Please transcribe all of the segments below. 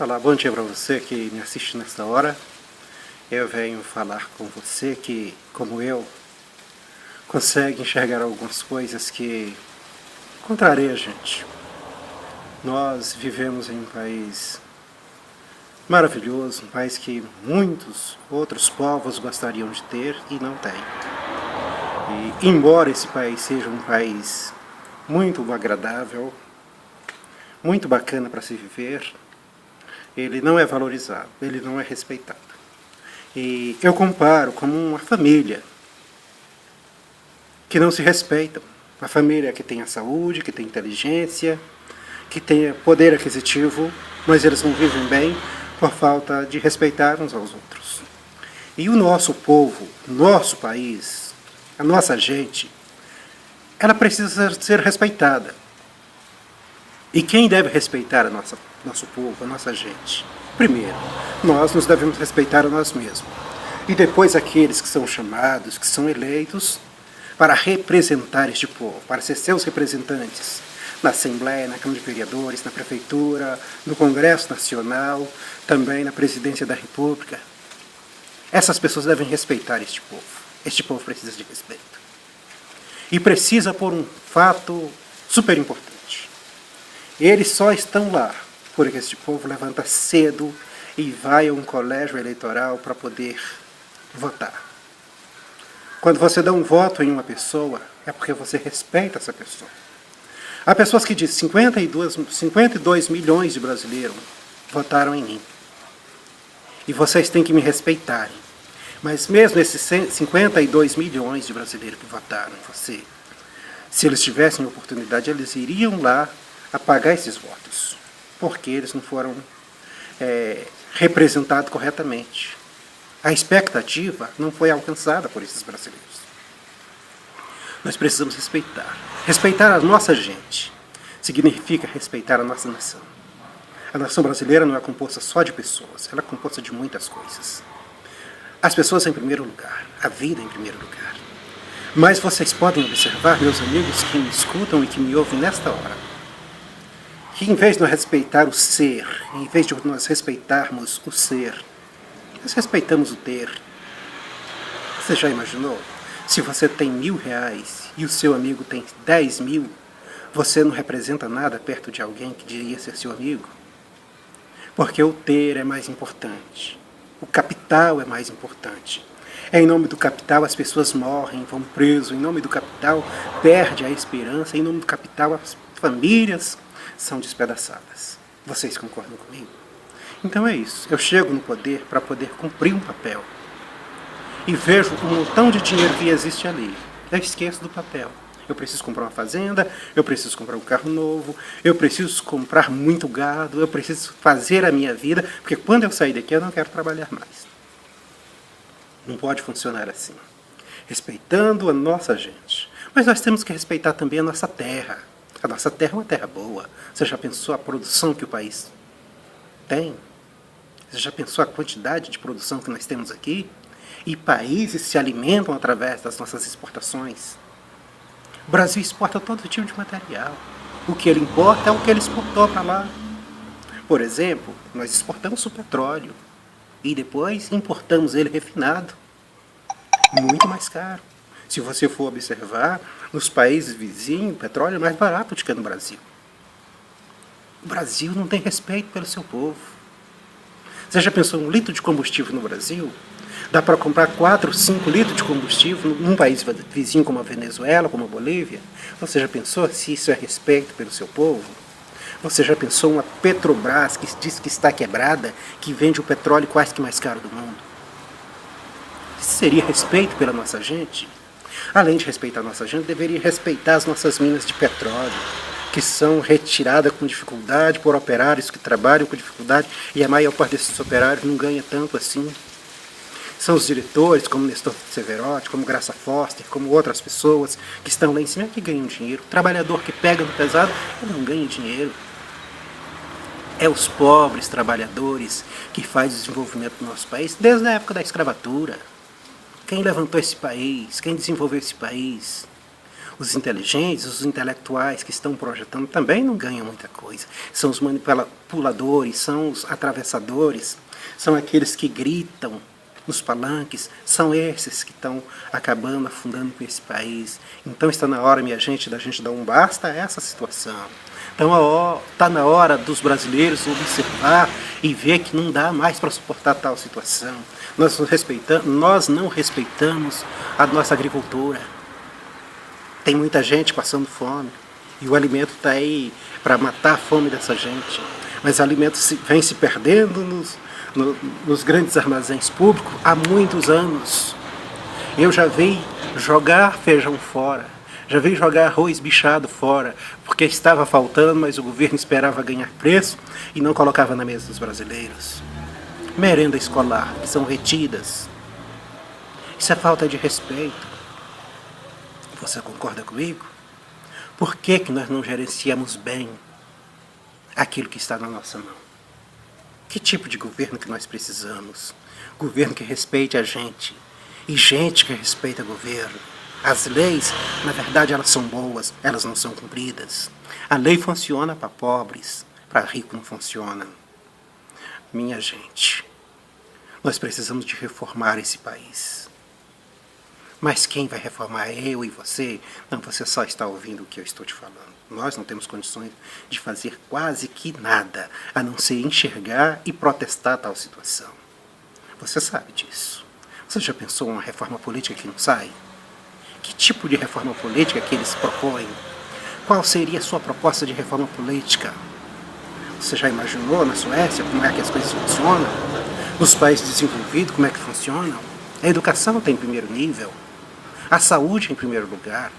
Olá, bom dia para você que me assiste nesta hora. Eu venho falar com você que, como eu, consegue enxergar algumas coisas que contrariam a gente. Nós vivemos em um país maravilhoso, um país que muitos outros povos gostariam de ter e não têm. E, embora esse país seja um país muito agradável, muito bacana para se viver, ele não é valorizado, ele não é respeitado. E eu comparo como uma família que não se respeita. Uma família que tem a saúde, que tem inteligência, que tem poder aquisitivo, mas eles não vivem bem por falta de respeitar uns aos outros. E o nosso povo, nosso país, a nossa gente, ela precisa ser respeitada. E quem deve respeitar nosso povo, a nossa gente? Primeiro, nós nos devemos respeitar a nós mesmos. E depois aqueles que são chamados, que são eleitos para representar este povo, para ser seus representantes na Assembleia, na Câmara de Vereadores, na Prefeitura, no Congresso Nacional, também na Presidência da República. Essas pessoas devem respeitar este povo. Este povo precisa de respeito. E precisa por um fato super importante. Eles só estão lá porque este povo levanta cedo e vai a um colégio eleitoral para poder votar. Quando você dá um voto em uma pessoa, é porque você respeita essa pessoa. Há pessoas que dizem 52 milhões de brasileiros votaram em mim. E vocês têm que me respeitarem. Mas mesmo esses 52 milhões de brasileiros que votaram em você, se eles tivessem oportunidade, eles iriam lá apagar esses votos, porque eles não foram representados corretamente. A expectativa não foi alcançada por esses brasileiros. Nós precisamos respeitar. Respeitar a nossa gente significa respeitar a nossa nação. A nação brasileira não é composta só de pessoas, ela é composta de muitas coisas. As pessoas em primeiro lugar, a vida em primeiro lugar. Mas vocês podem observar, meus amigos que me escutam e que me ouvem nesta hora, que em vez de nós respeitar o ser, em vez de nós respeitarmos o ser, nós respeitamos o ter. Você já imaginou? Se você tem R$1.000 e o seu amigo tem 10 mil, você não representa nada perto de alguém que diria ser seu amigo? Porque o ter é mais importante. O capital é mais importante. Em nome do capital as pessoas morrem, vão presos. Em nome do capital perde a esperança. Em nome do capital as famílias são despedaçadas. Vocês concordam comigo? Então é isso. Eu chego no poder para poder cumprir um papel. E vejo um montão de dinheiro que existe ali. Eu esqueço do papel. Eu preciso comprar uma fazenda, eu preciso comprar um carro novo, eu preciso comprar muito gado, eu preciso fazer a minha vida, porque quando eu sair daqui eu não quero trabalhar mais. Não pode funcionar assim. Respeitando a nossa gente. Mas nós temos que respeitar também a nossa terra. A nossa terra é uma terra boa. Você já pensou a produção que o país tem? Você já pensou a quantidade de produção que nós temos aqui? E países se alimentam através das nossas exportações. O Brasil exporta todo tipo de material. O que ele importa é o que ele exportou para lá. Por exemplo, nós exportamos o petróleo e depois importamos ele refinado. Muito mais caro. Se você for observar, nos países vizinhos, o petróleo é mais barato do que no Brasil. O Brasil não tem respeito pelo seu povo. Você já pensou um litro de combustível no Brasil? Dá para comprar 4, 5 litros de combustível num país vizinho como a Venezuela, como a Bolívia? Você já pensou se isso é respeito pelo seu povo? Você já pensou uma Petrobras que diz que está quebrada, que vende o petróleo quase que mais caro do mundo? Isso seria respeito pela nossa gente? Além de respeitar a nossa gente, deveria respeitar as nossas minas de petróleo, que são retiradas com dificuldade por operários que trabalham com dificuldade, e a maior parte desses operários não ganha tanto assim. São os diretores, como Nestor Severotti, como Graça Foster, como outras pessoas que estão lá em cima que ganham dinheiro. O trabalhador que pega no pesado, ele não ganha dinheiro. É os pobres trabalhadores que fazem o desenvolvimento do nosso país desde a época da escravatura. Quem levantou esse país? Quem desenvolveu esse país? Os inteligentes, os intelectuais que estão projetando também não ganham muita coisa. São os manipuladores, são os atravessadores, são aqueles que gritam nos palanques, são esses que estão acabando, afundando com esse país. Então está na hora, minha gente, da gente dar um basta a essa situação. Então está na hora dos brasileiros observar e ver que não dá mais para suportar tal situação. Nós não respeitamos a nossa agricultura. Tem muita gente passando fome e o alimento está aí para matar a fome dessa gente. Mas o alimento vem se perdendo nos grandes armazéns públicos há muitos anos. Eu já vi jogar feijão fora, já vi jogar arroz bichado fora, porque estava faltando, mas o governo esperava ganhar preço e não colocava na mesa dos brasileiros. Merenda escolar, que são retidas. Isso é falta de respeito. Você concorda comigo? Por que nós não gerenciamos bem aquilo que está na nossa mão? Que tipo de governo que nós precisamos? Governo que respeite a gente. E gente que respeita o governo. As leis, na verdade, elas são boas, elas não são cumpridas. A lei funciona para pobres, para rico não funciona. Minha gente, nós precisamos de reformar esse país. Mas quem vai reformar é eu e você? Não, você só está ouvindo o que eu estou te falando. Nós não temos condições de fazer quase que nada, a não ser enxergar e protestar tal situação. Você sabe disso. Você já pensou em uma reforma política que não sai? Que tipo de reforma política que eles propõem? Qual seria a sua proposta de reforma política? Você já imaginou na Suécia como é que as coisas funcionam? Nos países desenvolvidos, como é que funcionam? A educação está em primeiro nível. A saúde em primeiro lugar.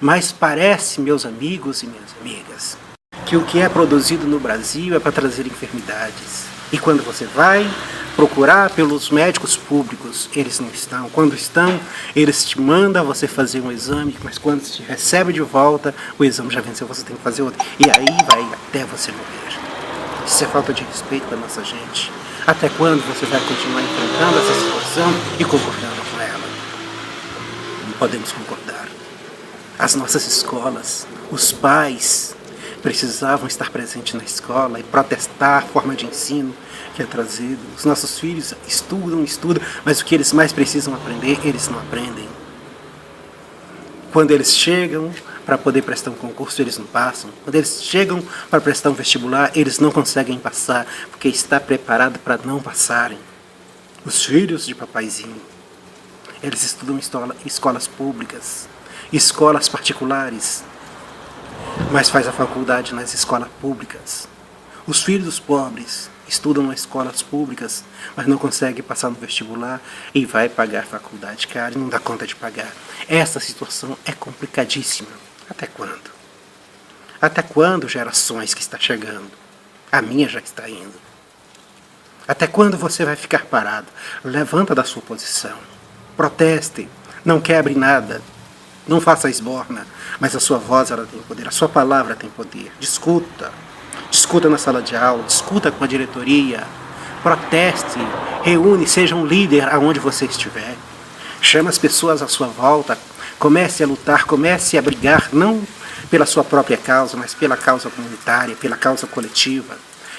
Mas parece, meus amigos e minhas amigas, que o que é produzido no Brasil é para trazer enfermidades. E quando você vai procurar pelos médicos públicos, eles não estão. Quando estão, eles te mandam você fazer um exame, mas quando você recebe de volta, o exame já venceu, você tem que fazer outro. E aí vai até você morrer. Isso é falta de respeito da nossa gente. Até quando você vai continuar enfrentando essa situação e concordando com ela? Não podemos concordar. As nossas escolas, os pais precisavam estar presentes na escola e protestar a forma de ensino que é trazido. Os nossos filhos estudam, mas o que eles mais precisam aprender, eles não aprendem. Quando eles chegam para poder prestar um concurso, eles não passam. Quando eles chegam para prestar um vestibular, eles não conseguem passar, porque está preparado para não passarem. Os filhos de papaizinho, eles estudam em escolas públicas, escolas particulares, mas faz a faculdade nas escolas públicas. Os filhos dos pobres estudam nas escolas públicas, mas não conseguem passar no vestibular e vai pagar faculdade cara e não dá conta de pagar. Essa situação é complicadíssima. Até quando? Até quando, gerações que está chegando? A minha já está indo. Até quando você vai ficar parado? Levanta da sua posição. Proteste. Não quebre nada. Não faça esborna. Mas a sua voz, ela tem poder. A sua palavra tem poder. Discuta. Discuta na sala de aula. Discuta com a diretoria. Proteste. Reúne. Seja um líder aonde você estiver. Chama as pessoas à sua volta. Comece a lutar. Comece a brigar. Não pela sua própria causa, mas pela causa comunitária, pela causa coletiva.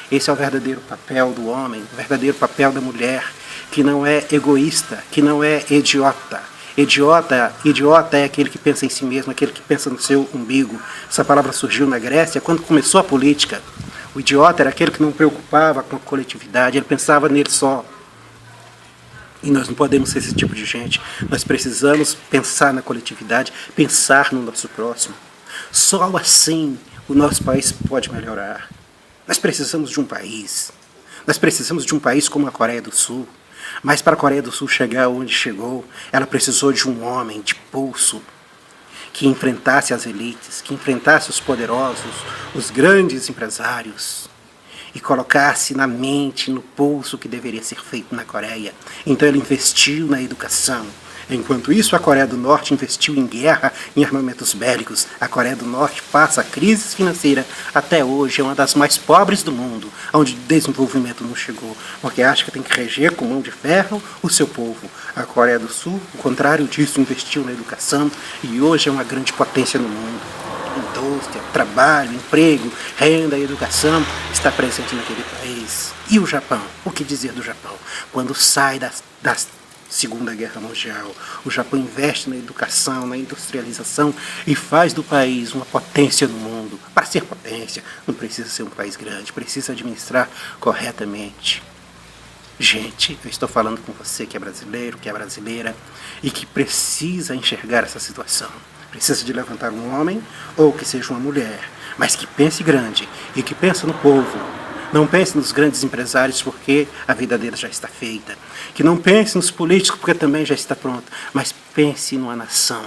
Esse é o verdadeiro papel do homem, o verdadeiro papel da mulher, que não é egoísta, que não é idiota. Idiota é aquele que pensa em si mesmo, aquele que pensa no seu umbigo. Essa palavra surgiu na Grécia quando começou a política. O idiota era aquele que não preocupava com a coletividade, ele pensava nele só. E nós não podemos ser esse tipo de gente. Nós precisamos pensar na coletividade, pensar no nosso próximo. Só assim o nosso país pode melhorar. Nós precisamos de um país. Nós precisamos de um país como a Coreia do Sul. Mas para a Coreia do Sul chegar onde chegou, ela precisou de um homem de pulso que enfrentasse as elites, que enfrentasse os poderosos, os grandes empresários e colocasse na mente, no pulso o que deveria ser feito na Coreia. Então ele investiu na educação. Enquanto isso, a Coreia do Norte investiu em guerra, em armamentos bélicos. A Coreia do Norte passa crise financeira. Até hoje é uma das mais pobres do mundo, onde desenvolvimento não chegou, porque acha que tem que reger com mão de ferro o seu povo. A Coreia do Sul, ao contrário disso, investiu na educação e hoje é uma grande potência no mundo. Indústria, trabalho, emprego, renda e educação está presente naquele país. E o Japão? O que dizer do Japão? Quando sai da Segunda Guerra Mundial, o Japão investe na educação, na industrialização e faz do país uma potência no mundo. Para ser potência, não precisa ser um país grande, precisa administrar corretamente. Gente, eu estou falando com você que é brasileiro, que é brasileira e que precisa enxergar essa situação. Precisa de levantar um homem ou que seja uma mulher, mas que pense grande e que pense no povo. Não pense nos grandes empresários porque a vida deles já está feita. Que não pense nos políticos porque também já está pronto. Mas pense numa nação.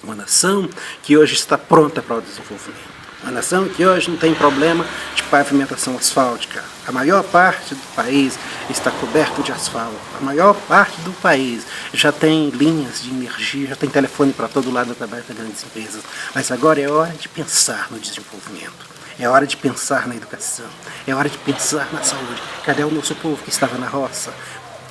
Uma nação que hoje está pronta para o desenvolvimento. Uma nação que hoje não tem problema de pavimentação asfáltica. A maior parte do país está coberto de asfalto. A maior parte do país já tem linhas de energia, já tem telefone para todo lado através das grandes empresas. Mas agora é hora de pensar no desenvolvimento. É hora de pensar na educação. É hora de pensar na saúde. Cadê o nosso povo que estava na roça?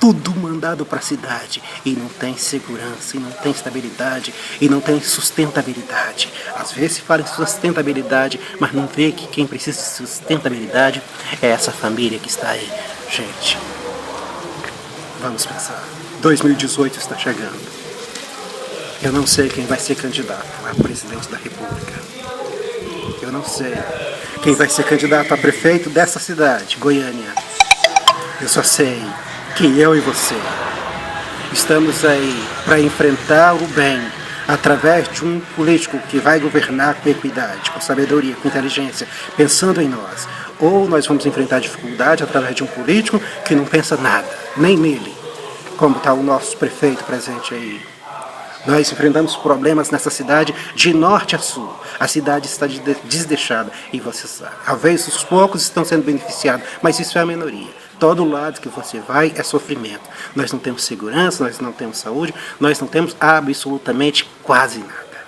Tudo mandado para a cidade e não tem segurança, e não tem estabilidade, e não tem sustentabilidade. Às vezes se fala em sustentabilidade, mas não vê que quem precisa de sustentabilidade é essa família que está aí. Gente, vamos pensar. 2018 está chegando. Eu não sei quem vai ser candidato a presidente da República. Eu não sei quem vai ser candidato a prefeito dessa cidade, Goiânia. Eu só sei que eu e você estamos aí para enfrentar o bem através de um político que vai governar com equidade, com sabedoria, com inteligência, pensando em nós. Ou nós vamos enfrentar dificuldade através de um político que não pensa nada, nem nele, como está o nosso prefeito presente aí. Nós enfrentamos problemas nessa cidade de norte a sul. A cidade está desdeixada e você sabe. Às vezes os poucos estão sendo beneficiados, mas isso é a minoria. Todo lado que você vai é sofrimento. Nós não temos segurança, nós não temos saúde, nós não temos absolutamente quase nada.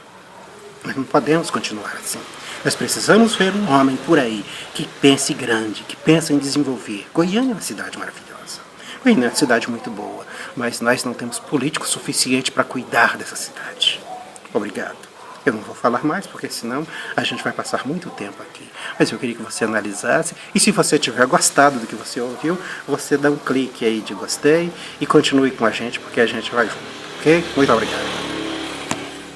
Nós não podemos continuar assim. Nós precisamos ver um homem por aí que pense grande, que pense em desenvolver. Goiânia é uma cidade maravilhosa. Goiânia é uma cidade muito boa, mas nós não temos político suficiente para cuidar dessa cidade. Obrigado. Eu não vou falar mais, porque senão a gente vai passar muito tempo aqui. Mas eu queria que você analisasse, e se você tiver gostado do que você ouviu, você dá um clique aí de gostei e continue com a gente, porque a gente vai junto, ok? Muito obrigado.